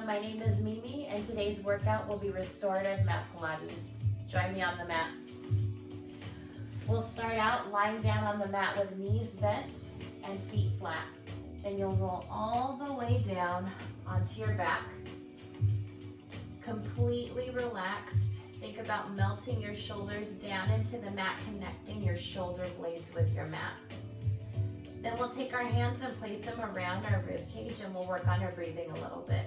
everyone, my name is Mimi and today's workout will be Restorative Mat Pilates. Join me on the mat. We'll start out lying down on the mat with knees bent and feet flat. Then you'll roll all the way down onto your back. Completely relaxed. Think about melting your shoulders down into the mat, connecting your shoulder blades with your mat. Then we'll take our hands and place them around our rib cage and we'll work on our breathing a little bit.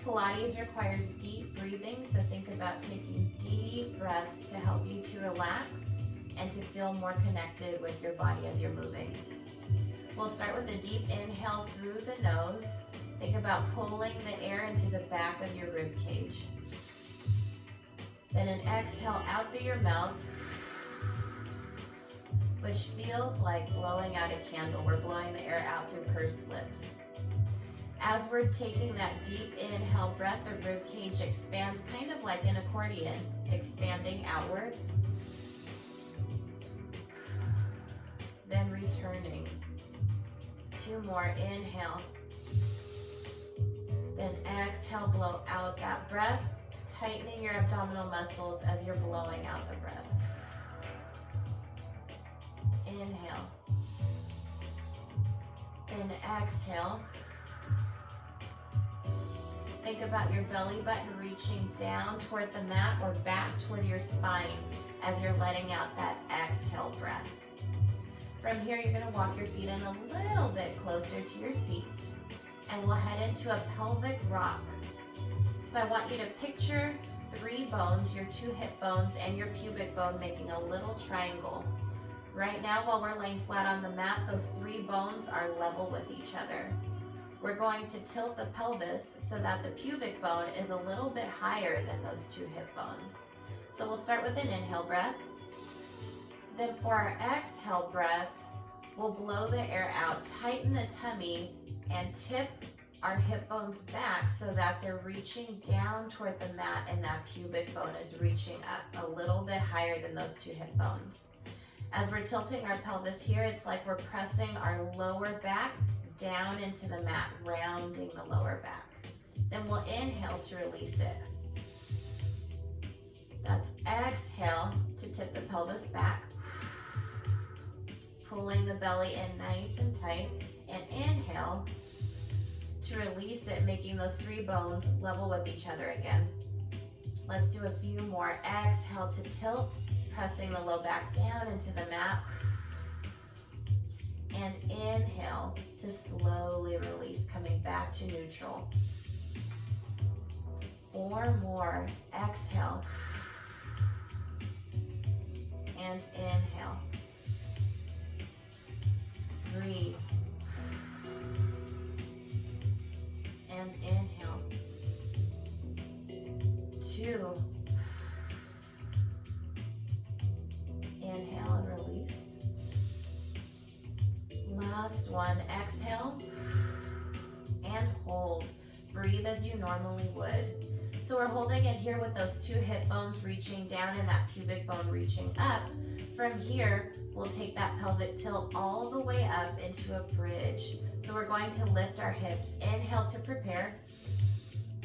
Pilates requires deep breathing, so think about taking deep breaths to help you to relax and to feel more connected with your body as you're moving. We'll start with a deep inhale through the nose. Think about pulling the air into the back of your rib cage. Then an exhale out through your mouth, which feels like blowing out a candle. We're blowing the air out through pursed lips. As we're taking that deep inhale breath, the rib cage expands kind of like an accordion, expanding outward. Then returning. 2 more, inhale. Then exhale, blow out that breath, tightening your abdominal muscles as you're blowing out the breath. Inhale. Then exhale. Think about your belly button reaching down toward the mat or back toward your spine as you're letting out that exhale breath. From here, you're going to walk your feet in a little bit closer to your seat, and we'll head into a pelvic rock. So I want you to picture 3 bones, your 2 hip bones and your pubic bone making a little triangle. Right now, while we're laying flat on the mat, those 3 bones are level with each other. We're going to tilt the pelvis so that the pubic bone is a little bit higher than those 2 hip bones. So we'll start with an inhale breath. Then for our exhale breath, we'll blow the air out, tighten the tummy, and tip our hip bones back so that they're reaching down toward the mat and that pubic bone is reaching up a little bit higher than those 2 hip bones. As we're tilting our pelvis here, it's like we're pressing our lower back down into the mat, rounding the lower back. Then we'll inhale to release it. That's exhale to tip the pelvis back, pulling the belly in nice and tight, and inhale to release it, making those 3 bones level with each other again. Let's do a few more. Exhale to tilt, pressing the low back down into the mat. And inhale to slowly release, coming back to neutral. 4 more. Exhale. And inhale. 3. And inhale. 2. Inhale and release. Last one. Exhale and hold. Breathe as you normally would. So we're holding it here with those 2 hip bones reaching down and that pubic bone reaching up. From here, we'll take that pelvic tilt all the way up into a bridge. So we're going to lift our hips. Inhale to prepare.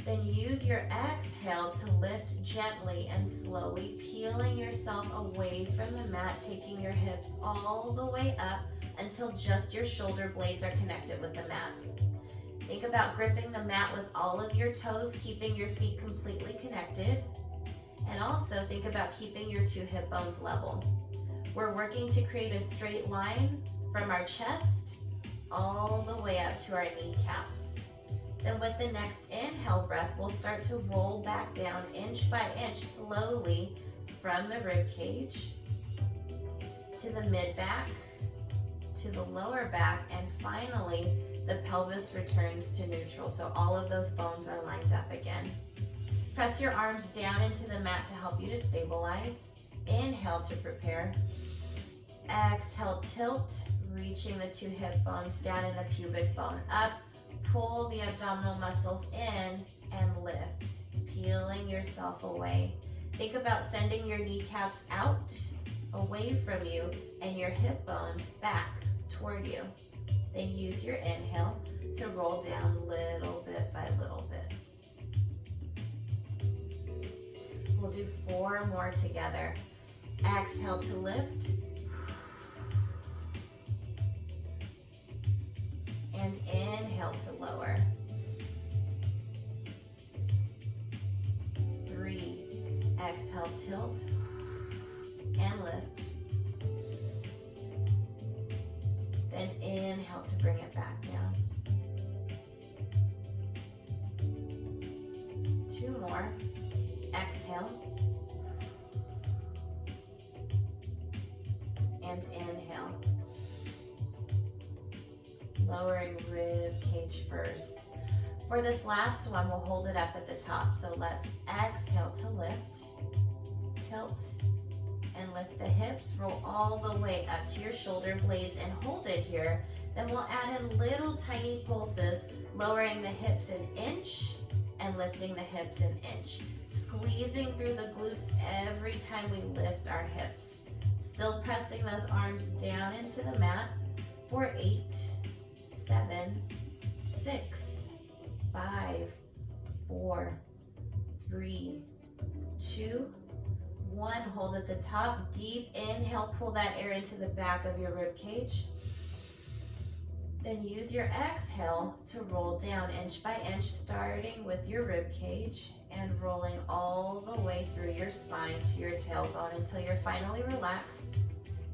Then use your exhale to lift gently and slowly, peeling yourself away from the mat, taking your hips all the way up until just your shoulder blades are connected with the mat. Think about gripping the mat with all of your toes, keeping your feet completely connected. And also think about keeping your 2 hip bones level. We're working to create a straight line from our chest all the way up to our kneecaps. Then with the next inhale breath, we'll start to roll back down inch by inch slowly from the rib cage to the mid back, to the lower back, and finally the pelvis returns to neutral. So all of those bones are lined up again. Press your arms down into the mat to help you to stabilize. Inhale to prepare. Exhale, tilt, reaching the 2 hip bones down and the pubic bone up. Pull the abdominal muscles in and lift, peeling yourself away. Think about sending your kneecaps out, away from you, and your hip bones back toward you. Then use your inhale to roll down little bit by little bit. We'll do 4 more together. Exhale to lift. And inhale to lower. 3. Exhale, tilt and lift. Then inhale to bring it back down. 2 more. Exhale. And inhale. Lowering rib cage first. For this last one, we'll hold it up at the top. So let's exhale to lift, tilt, and lift the hips. Roll all the way up to your shoulder blades and hold it here. Then we'll add in little tiny pulses, lowering the hips an inch and lifting the hips an inch. Squeezing through the glutes every time we lift our hips. Still pressing those arms down into the mat for 8, 7, 6, 5, 4, 3, 2, 1. Hold at the top. Deep inhale. Pull that air into the back of your rib cage. Then use your exhale to roll down inch by inch, starting with your rib cage and rolling all the way through your spine to your tailbone until you're finally relaxed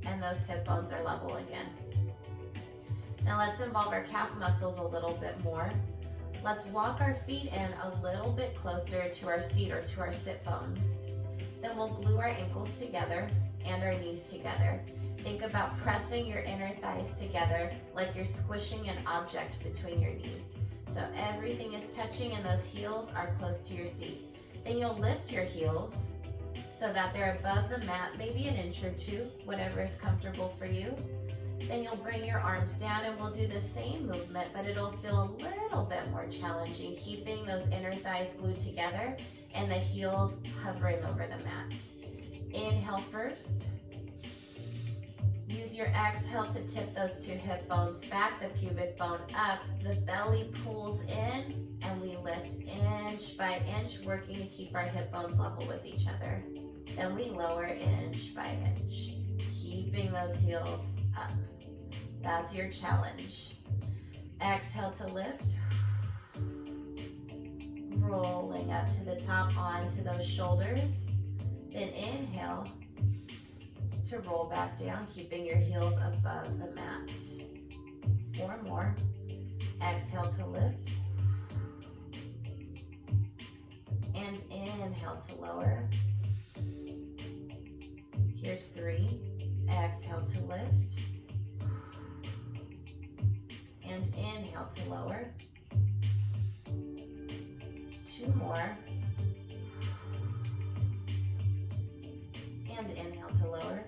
and those hip bones are level again. Now let's involve our calf muscles a little bit more. Let's walk our feet in a little bit closer to our seat or to our sit bones. Then we'll glue our ankles together and our knees together. Think about pressing your inner thighs together like you're squishing an object between your knees. So everything is touching and those heels are close to your seat. Then you'll lift your heels so that they're above the mat, maybe an inch or 2, whatever is comfortable for you. Then you'll bring your arms down and we'll do the same movement, but it'll feel a little bit more challenging, keeping those inner thighs glued together and the heels hovering over the mat. Inhale first. Use your exhale to tip those 2 hip bones back, the pubic bone up, the belly pulls in, and we lift inch by inch, working to keep our hip bones level with each other. Then we lower inch by inch, keeping those heels up. That's your challenge. Exhale to lift. Rolling up to the top onto those shoulders. Then inhale to roll back down, keeping your heels above the mat. 4 more. Exhale to lift. And inhale to lower. Here's 3. Exhale to lift. And inhale to lower. 2 more. And inhale to lower.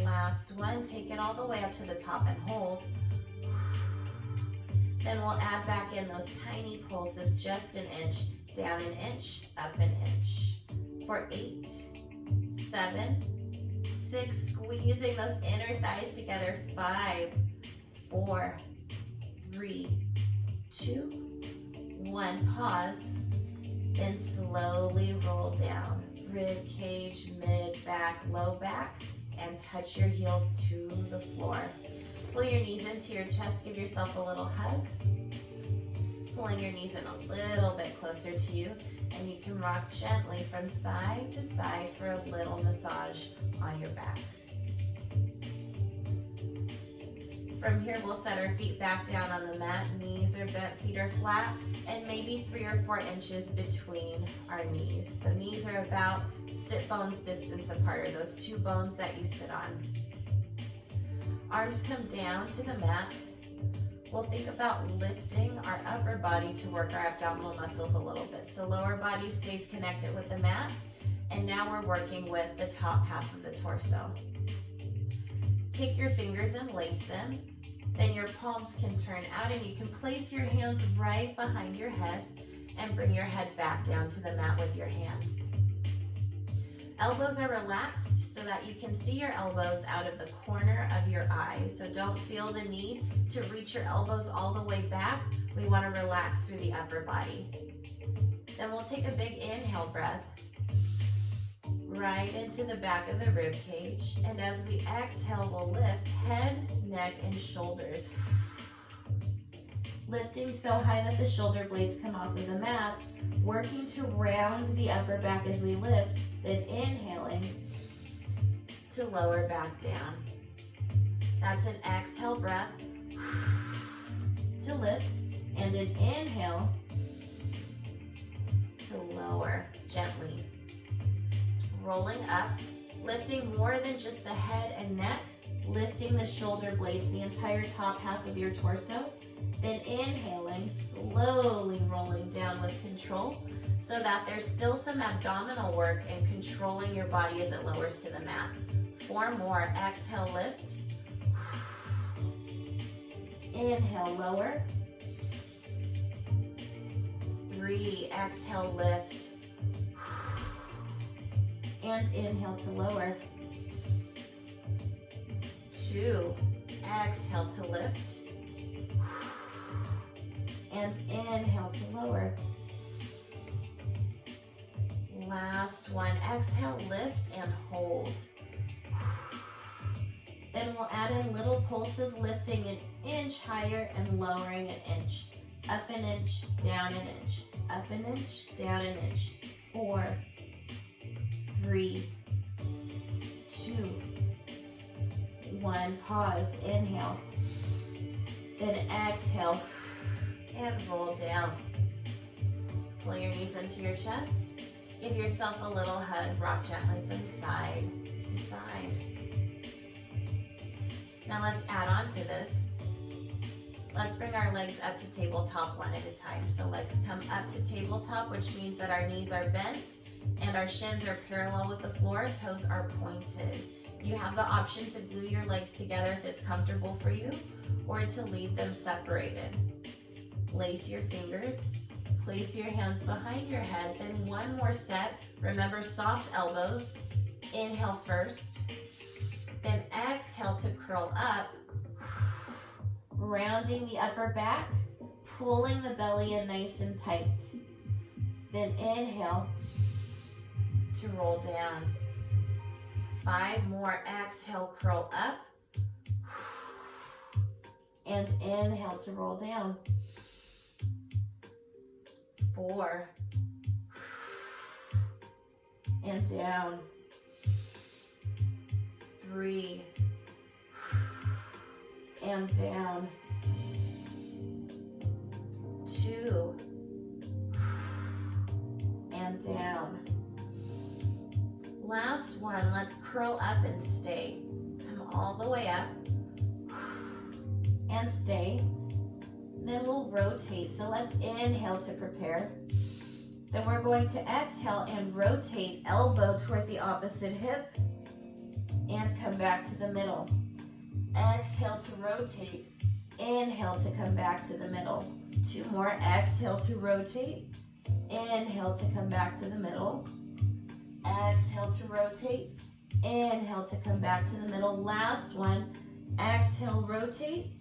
Last one, take it all the way up to the top and hold. Then we'll add back in those tiny pulses, just an inch, down an inch, up an inch. For 8, 7, 6, squeezing those inner thighs together. 5, 4, 3, 2, 1. Pause. Then slowly roll down. Rib cage, mid back, low back, and touch your heels to the floor. Pull your knees into your chest, give yourself a little hug. Pulling your knees in a little bit closer to you, and you can rock gently from side to side for a little massage on your back. From here, we'll set our feet back down on the mat. Knees are bent, feet are flat, and maybe 3 or 4 inches between our knees. So knees are about sit bones distance apart, or those 2 bones that you sit on. Arms come down to the mat. We'll think about lifting our upper body to work our abdominal muscles a little bit. So lower body stays connected with the mat, and now we're working with the top half of the torso. Take your fingers and lace them. Then your palms can turn out and you can place your hands right behind your head and bring your head back down to the mat with your hands. Elbows are relaxed so that you can see your elbows out of the corner of your eye. So don't feel the need to reach your elbows all the way back. We want to relax through the upper body. Then we'll take a big inhale breath right into the back of the rib cage. And as we exhale, we'll lift head, neck, and shoulders. Lifting so high that the shoulder blades come off of the mat, working to round the upper back as we lift, then inhaling to lower back down. That's an exhale breath to lift, and an inhale to lower gently. Rolling up, lifting more than just the head and neck, lifting the shoulder blades, the entire top half of your torso. Then inhaling, slowly rolling down with control so that there's still some abdominal work and controlling your body as it lowers to the mat. 4 more. Exhale, lift. Inhale, lower. 3. Exhale, lift. And inhale to lower. 2. Exhale to lift. And inhale to lower. Last one. Exhale, lift and hold. Then we'll add in little pulses, lifting an inch higher and lowering an inch. Up an inch, down an inch. Up an inch, down an inch. 4, 3, 2, 1. Pause. Inhale. Then exhale. And roll down. Pull your knees into your chest. Give yourself a little hug. Rock gently from side to side. Now let's add on to this. Let's bring our legs up to tabletop one at a time. So legs come up to tabletop, which means that our knees are bent and our shins are parallel with the floor. Toes are pointed. You have the option to glue your legs together if it's comfortable for you, or to leave them separated. Lace your fingers, place your hands behind your head, then one more set. Remember, soft elbows. Inhale first, then exhale to curl up, rounding the upper back, pulling the belly in nice and tight. Then inhale to roll down. 5 more. Exhale, curl up, and inhale to roll down. 4, and down. 3, and down. 2, and down. Last one. Let's curl up and stay. Come all the way up and stay. Then we'll rotate. So let's inhale to prepare. Then we're going to exhale and rotate, elbow toward the opposite hip, and come back to the middle. Exhale to rotate. Inhale to come back to the middle. 2 more. Exhale to rotate. Inhale to come back to the middle. Exhale to rotate. Inhale to come back to the middle. Last one. Exhale, rotate.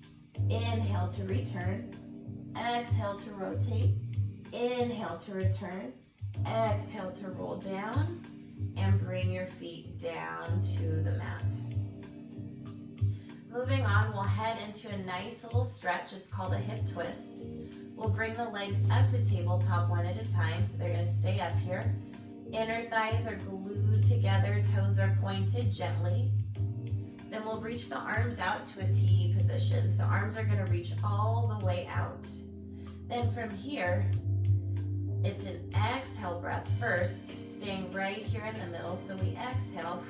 Inhale to return. Exhale to rotate. Inhale to return. Exhale to roll down. And bring your feet down to the mat. Moving on, we'll head into a nice little stretch. It's called a hip twist. We'll bring the legs up to tabletop one at a time, so they're going to stay up here. Inner thighs are glued together, toes are pointed gently. Then we'll reach the arms out to a T position. So arms are going to reach all the way out. Then from here, it's an exhale breath first, staying right here in the middle. So we exhale,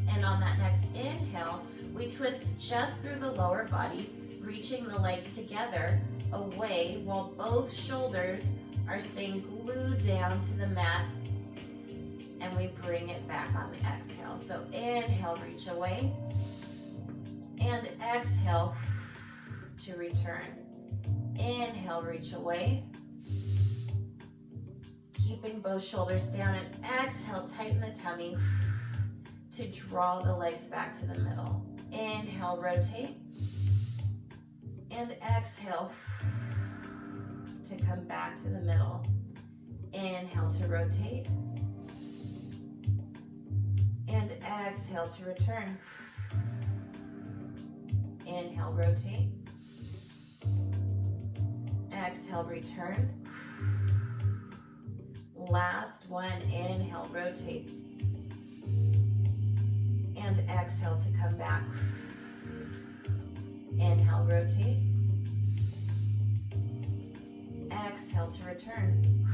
and on that next inhale, we twist just through the lower body, reaching the legs together away while both shoulders are staying glued down to the mat, and we bring it back on the exhale. So inhale, reach away, and exhale to return. Inhale, reach away. Keep keeping both shoulders down, and exhale, tighten the tummy to draw the legs back to the middle. Inhale, rotate, and exhale to come back to the middle. Inhale to rotate, and exhale to return. Inhale, rotate. Exhale, return. Last one, inhale, rotate. And exhale to come back. Inhale, rotate. Exhale to return.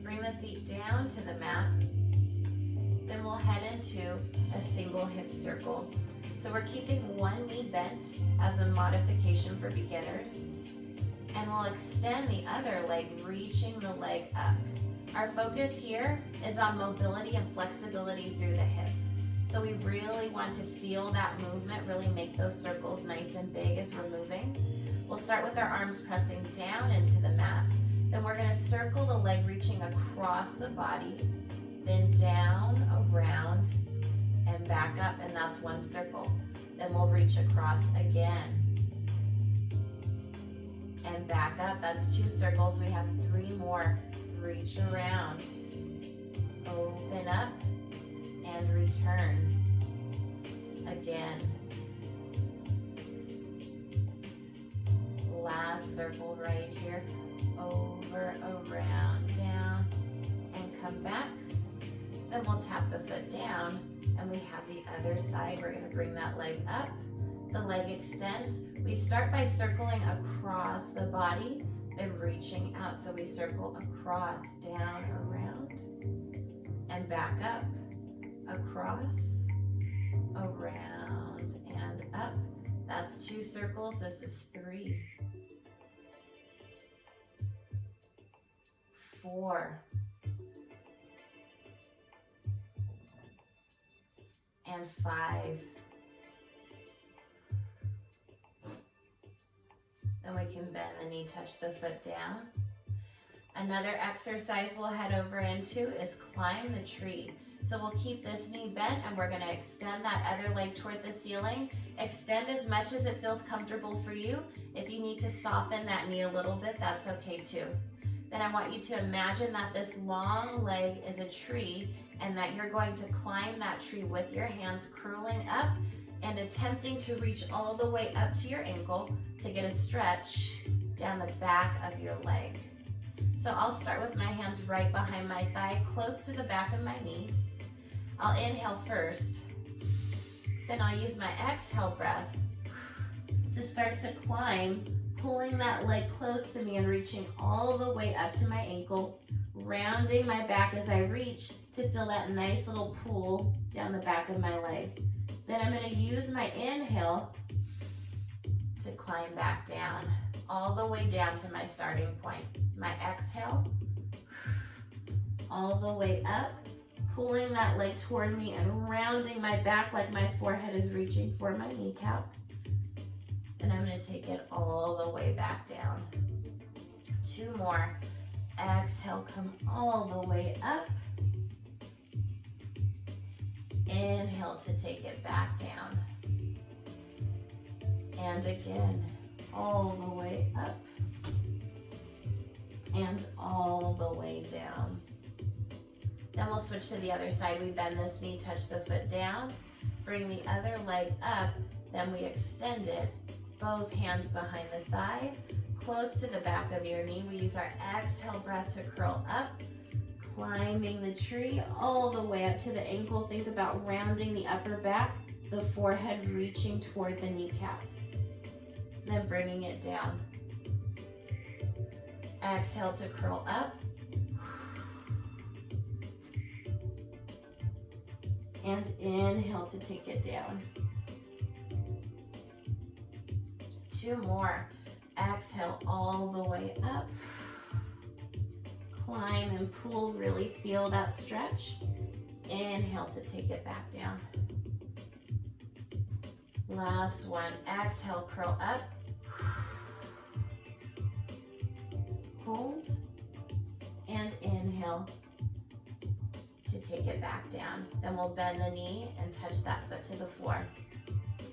Bring the feet down to the mat. Then we'll head into a single hip circle. So we're keeping one knee bent as a modification for beginners. And we'll extend the other leg, reaching the leg up. Our focus here is on mobility and flexibility through the hip. So we really want to feel that movement, really make those circles nice and big as we're moving. We'll start with our arms pressing down into the mat. Then we're going to circle the leg reaching across the body, then down, around, and back up, and that's one circle. Then we'll reach across again and back up. That's two circles. We have three more. Reach around, open up, and return again. Last circle right here. Over, around, down, and come back. Then we'll tap the foot down, and we have the other side. We're going to bring that leg up. The leg extends. We start by circling across the body, then reaching out. So we circle across, down, around, and back up. Across, around, and up. That's two circles. This is 3, 4, and 5. Then we can bend the knee, touch the foot down. Another exercise we'll head over into is climb the tree. So we'll keep this knee bent, and we're going to extend that other leg toward the ceiling. Extend as much as it feels comfortable for you. If you need to soften that knee a little bit, that's okay too. Then I want you to imagine that this long leg is a tree, and that you're going to climb that tree with your hands curling up and attempting to reach all the way up to your ankle to get a stretch down the back of your leg. So I'll start with my hands right behind my thigh, close to the back of my knee. I'll inhale first. Then I'll use my exhale breath to start to climb, pulling that leg close to me and reaching all the way up to my ankle, rounding my back as I reach to feel that nice little pull down the back of my leg. Then I'm going to use my inhale to climb back down, all the way down to my starting point. My exhale, all the way up, pulling that leg toward me and rounding my back like my forehead is reaching for my kneecap. And I'm going to take it all the way back down. 2 more. Exhale, come all the way up. Inhale to take it back down. And again, all the way up. And all the way down. Then we'll switch to the other side. We bend this knee, touch the foot down, bring the other leg up, then we extend it, both hands behind the thigh, close to the back of your knee. We use our exhale breath to curl up, climbing the tree all the way up to the ankle. Think about rounding the upper back, the forehead reaching toward the kneecap. Then bringing it down. Exhale to curl up. And inhale to take it down. 2 more. Exhale all the way up. Climb and pull, really feel that stretch. Inhale to take it back down. Last one. Exhale, curl up. Hold. inhale to take it back down. Then we'll bend the knee and touch that foot to the floor.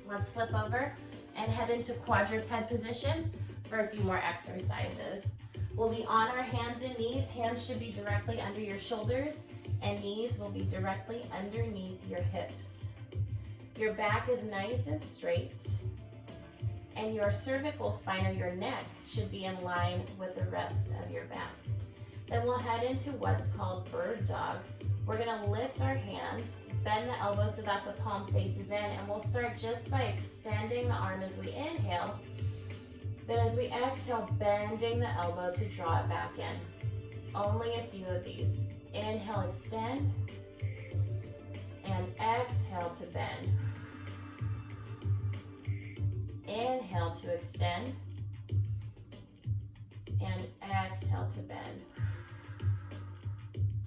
Let's flip over and head into quadruped position for a few more exercises. We'll be on our hands and knees. Hands should be directly under your shoulders and knees will be directly underneath your hips. Your back is nice and straight and your cervical spine or your neck should be in line with the rest of your back. Then we'll head into what's called bird dog. We're gonna lift our hand, bend the elbow so that the palm faces in, and we'll start just by extending the arm as we inhale. Then as we exhale, bending the elbow to draw it back in. Only a few of these. Inhale, extend, and exhale to bend. Inhale to extend, and exhale to bend.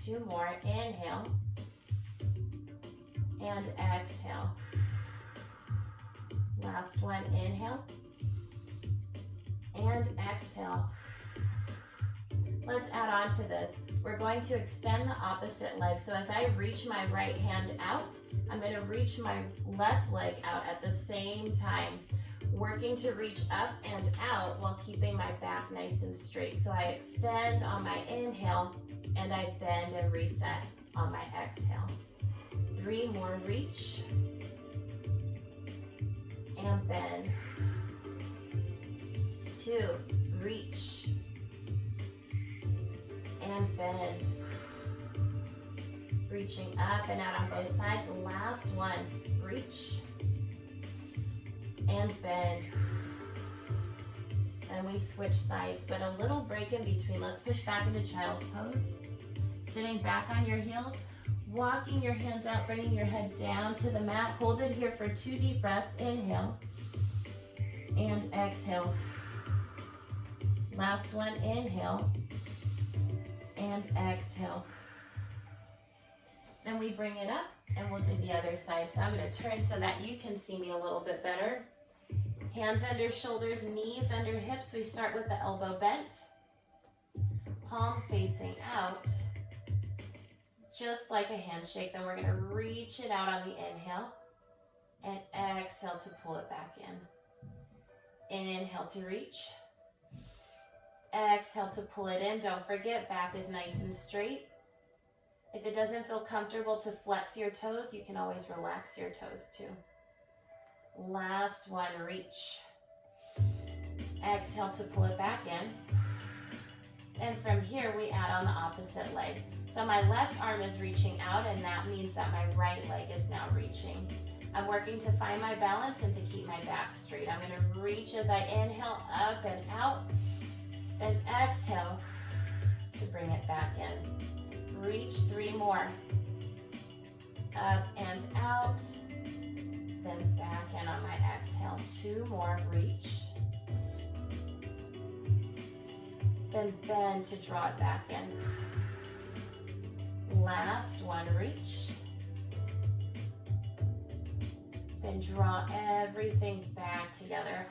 Two more, inhale, and exhale. Last one, inhale, and exhale. Let's add on to this. We're going to extend the opposite leg. So as I reach my right hand out, I'm going to reach my left leg out at the same time, working to reach up and out while keeping my back nice and straight. So I extend on my inhale and I bend and reset on my exhale. 3 more, reach and bend. 2, reach and bend. Reaching up and out on both sides. Last one, reach and bend. And we switch sides, but a little break in between. Let's push back into child's pose. Sitting back on your heels, walking your hands out, bringing your head down to the mat. Hold it here for 2 deep breaths. Inhale and exhale. Last one, inhale and exhale. Then we bring it up and we'll do the other side. So I'm going to turn so that you can see me a little bit better. Hands under shoulders, knees under hips. We start with the elbow bent, palm facing out, just like a handshake. Then we're going to reach it out on the inhale and exhale to pull it back in. Inhale to reach. Exhale to pull it in. Don't forget, back is nice and straight. If it doesn't feel comfortable to flex your toes, you can always relax your toes too. Last one, reach. Exhale to pull it back in. And from here, we add on the opposite leg. So my left arm is reaching out, and that means that my right leg is now reaching. I'm working to find my balance and to keep my back straight. I'm going to reach as I inhale up and out, then exhale to bring it back in. Reach, 3 more. Up and out, then back in on my exhale. 2 more, reach. Then bend to draw it back in. Last one, reach. Then draw everything back together.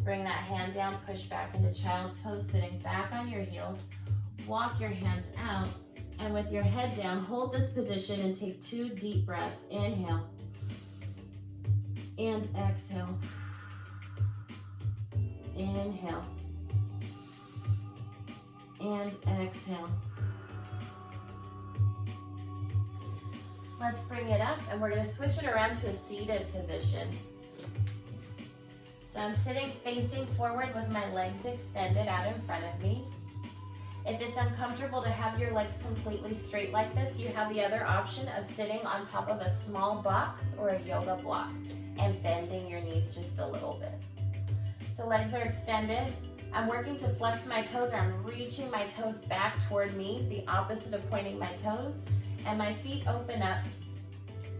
Bring that hand down, push back into child's pose, sitting back on your heels. Walk your hands out, and with your head down, hold this position and take 2 deep breaths. Inhale and exhale. Inhale and exhale. Let's bring it up, and we're going to switch it around to a seated position. So I'm sitting facing forward with my legs extended out in front of me. If it's uncomfortable to have your legs completely straight like this, you have the other option of sitting on top of a small box or a yoga block and bending your knees just a little bit. So legs are extended. I'm working to flex my toes, or I'm reaching my toes back toward me, the opposite of pointing my toes, and my feet open up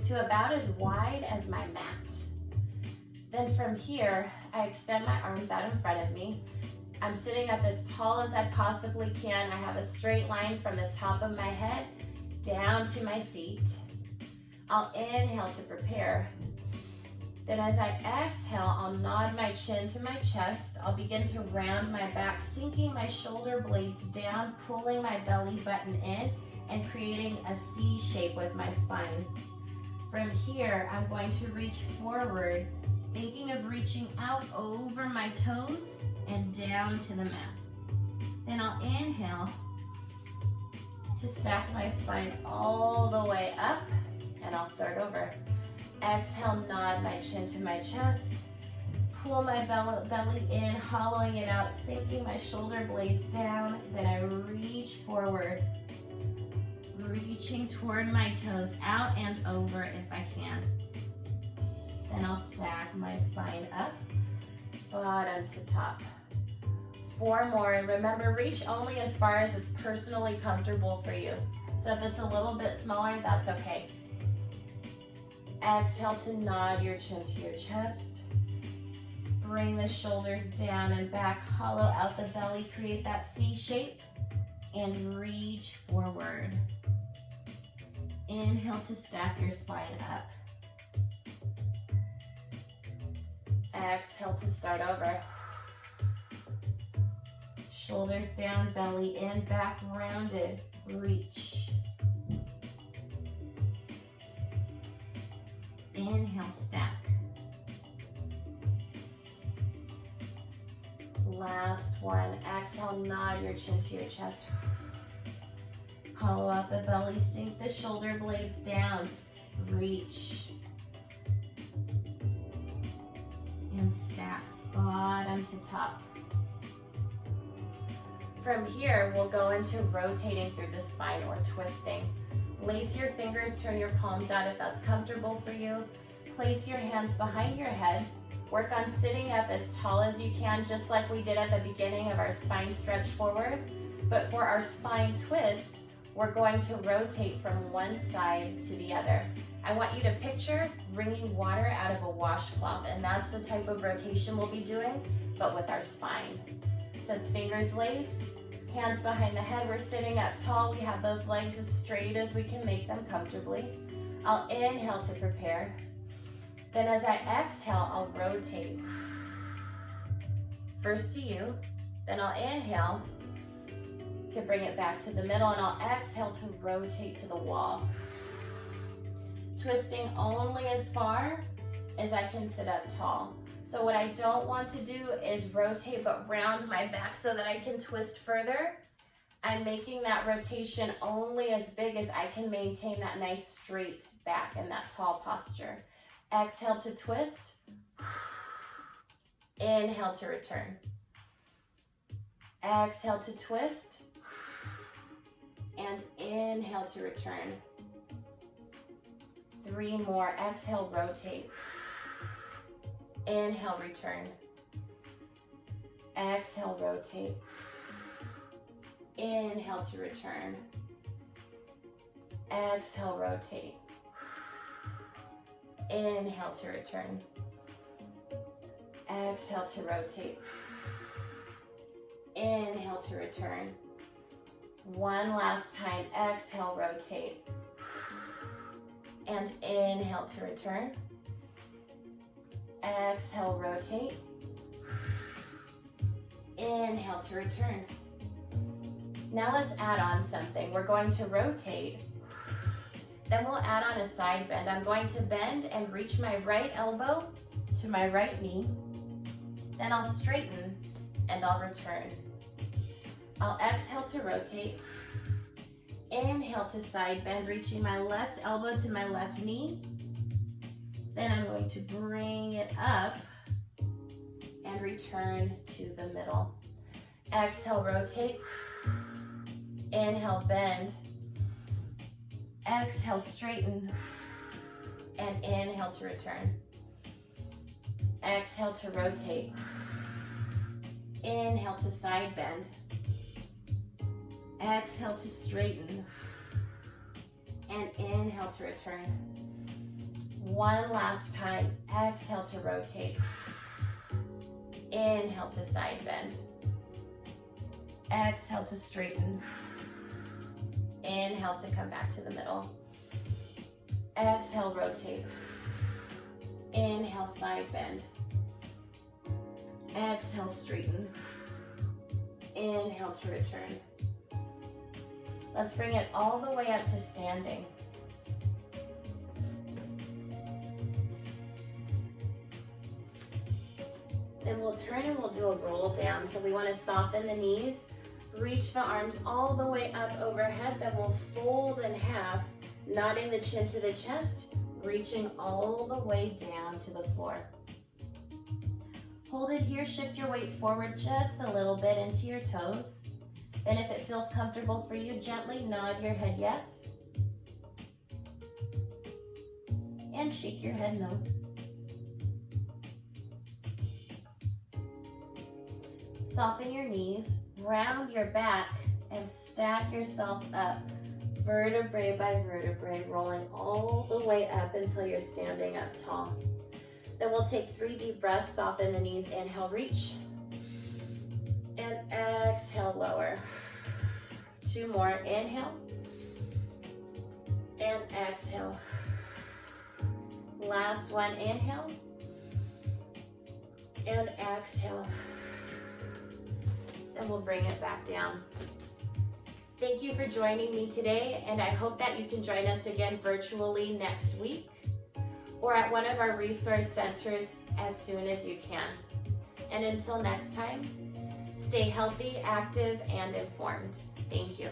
to about as wide as my mat. Then from here, I extend my arms out in front of me. I'm sitting up as tall as I possibly can. I have a straight line from the top of my head down to my seat. I'll inhale to prepare. Then as I exhale, I'll nod my chin to my chest. I'll begin to round my back, sinking my shoulder blades down, pulling my belly button in, and creating a C shape with my spine. From here, I'm going to reach forward, thinking of reaching out over my toes and down to the mat. Then I'll inhale to stack my spine all the way up, and I'll start over. Exhale, nod my chin to my chest, pull my belly in, hollowing it out, sinking my shoulder blades down. Then I reach forward, reaching toward my toes, out and over if I can. Then I'll stack my spine up, bottom to top. 4 more, and remember, reach only as far as it's personally comfortable for you. So if it's a little bit smaller, that's okay. Exhale to nod your chin to your chest. Bring the shoulders down and back, hollow out the belly, create that C shape, and reach forward. Inhale to stack your spine up. Exhale to start over. Shoulders down, belly in, back rounded, reach. Inhale, stack. Last one. Exhale, nod your chin to your chest. Hollow out the belly, sink the shoulder blades down, reach. And stack, bottom to top. From here, we'll go into rotating through the spine or twisting. Lace your fingers, turn your palms out if that's comfortable for you. Place your hands behind your head. Work on sitting up as tall as you can, just like we did at the beginning of our spine stretch forward. But for our spine twist, we're going to rotate from one side to the other. I want you to picture wringing water out of a washcloth, and that's the type of rotation we'll be doing, but with our spine. So it's fingers laced, hands behind the head. We're sitting up tall. We have those legs as straight as we can make them comfortably. I'll inhale to prepare. Then as I exhale, I'll rotate. First to you, then I'll inhale to bring it back to the middle, and I'll exhale to rotate to the wall. Twisting only as far as I can sit up tall. So what I don't want to do is rotate but round my back so that I can twist further. I'm making that rotation only as big as I can maintain that nice straight back and that tall posture. Exhale to twist. Inhale to return. Exhale to twist. And inhale to return. 3 more. Exhale, rotate. Inhale, return. Exhale, rotate. Inhale to return. Exhale, rotate. Inhale to return. Exhale to rotate. Inhale to return. One last time. Exhale, rotate. And inhale to return. Exhale, rotate. Inhale to return. Now let's add on something. We're going to rotate. Then we'll add on a side bend. I'm going to bend and reach my right elbow to my right knee. Then I'll straighten and I'll return. I'll exhale to rotate. Inhale to side bend, reaching my left elbow to my left knee. Then I'm going to bring it up and return to the middle. Exhale, rotate. Inhale, bend. Exhale, straighten. And inhale to return. Exhale to rotate. Inhale to side bend. Exhale to straighten. And inhale to return. One last time. Exhale to rotate. Inhale to side bend. Exhale to straighten. Inhale to come back to the middle. Exhale, rotate. Inhale, side bend. Exhale, straighten. Inhale to return. Let's bring it all the way up to standing. Then we'll turn and we'll do a roll down. So we want to soften the knees, reach the arms all the way up overhead, then we'll fold in half, nodding the chin to the chest, reaching all the way down to the floor. Hold it here, shift your weight forward just a little bit into your toes. Then if it feels comfortable for you, gently nod your head yes. And shake your head no. Soften your knees, round your back, and stack yourself up, vertebrae by vertebrae, rolling all the way up until you're standing up tall. Then we'll take 3 deep breaths, soften the knees, inhale, reach, and exhale, lower. 2 more, inhale, and exhale. Last one, inhale, and exhale. Then we'll bring it back down. Thank you for joining me today, and I hope that you can join us again virtually next week or at one of our resource centers as soon as you can. And until next time, stay healthy, active, and informed. Thank you.